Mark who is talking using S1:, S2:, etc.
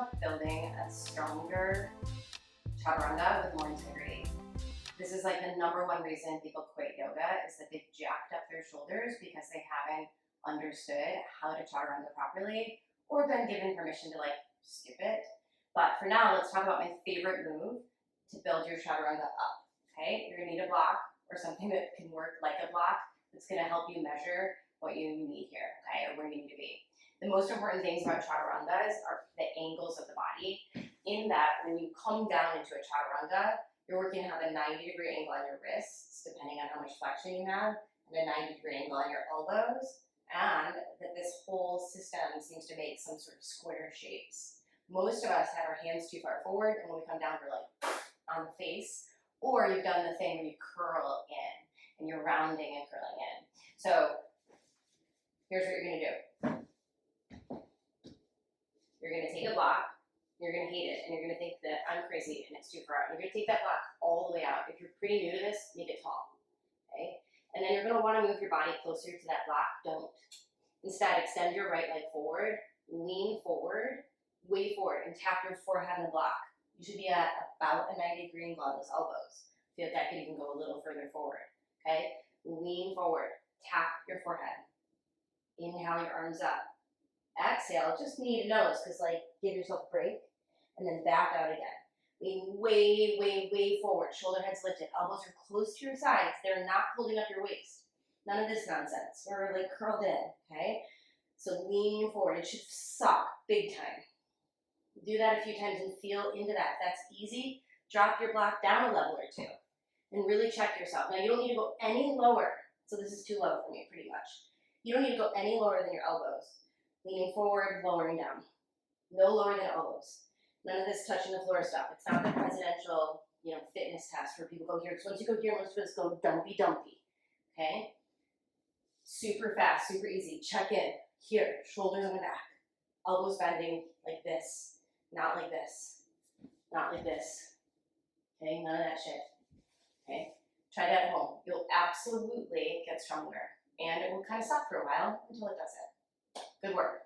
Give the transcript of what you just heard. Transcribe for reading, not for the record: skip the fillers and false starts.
S1: about building a stronger chaturanga with more integrity. This is like the #1 reason people quit yoga is that they've jacked up their shoulders because they haven't understood how to chaturanga properly or been given permission to like skip it. But for now, let's talk about my favorite move to build your chaturanga up. Okay, you're gonna need a block or something that can work like a block that's gonna help you measure what you need here, okay, or where you need to be. The most important things about chaturangas are the angles of the body, in that when you come down into a chaturanga, you're working to have a 90-degree angle on your wrists, depending on how much flexion you have, and a 90-degree angle on your elbows, and that this whole system seems to make some sort of square shapes. Most of us have our hands too far forward, and when we come down, we're like on the face, or you've done the thing where you curl in, and you're rounding and curling in. So here's what you're gonna do. You're gonna take a block, you're gonna hate it, and you're gonna think that I'm crazy and it's too far out. You're gonna take that block all the way out. If you're pretty new to this, make it tall, okay? And then you're gonna wanna move your body closer to that block. Don't. Instead, extend your right leg forward, lean forward, way forward, and tap your forehead on the block. You should be at about a 90-degree angle on those elbows. Feel like that could even go a little further forward, okay? Lean forward, tap your forehead. Inhale your arms up. Exhale, just knee to nose, because like give yourself a break, and then back out again. Lean way, way, way forward. Shoulder heads lifted. Elbows are close to your sides. They're not holding up your waist. None of this nonsense. We're like curled in, okay? So lean forward. It should suck big time. Do that a few times and feel into that. If that's easy, drop your block down a level or two and really check yourself. Now you don't need to go any lower. So this is too low for me, pretty much. You don't need to go any lower than your elbows. Leaning forward, lowering down. No lower than elbows. None of this touching the floor stuff. It's not the presidential, fitness test where people go here. Because once you go here, most of us go dumpy, dumpy. Okay? Super fast, super easy. Check in. Here, shoulders on the back. Elbows bending like this. Not like this. Not like this. Okay? None of that shit. Okay? Try that at home. You'll absolutely get stronger. And it will kind of suck for a while until it doesn't. Good work.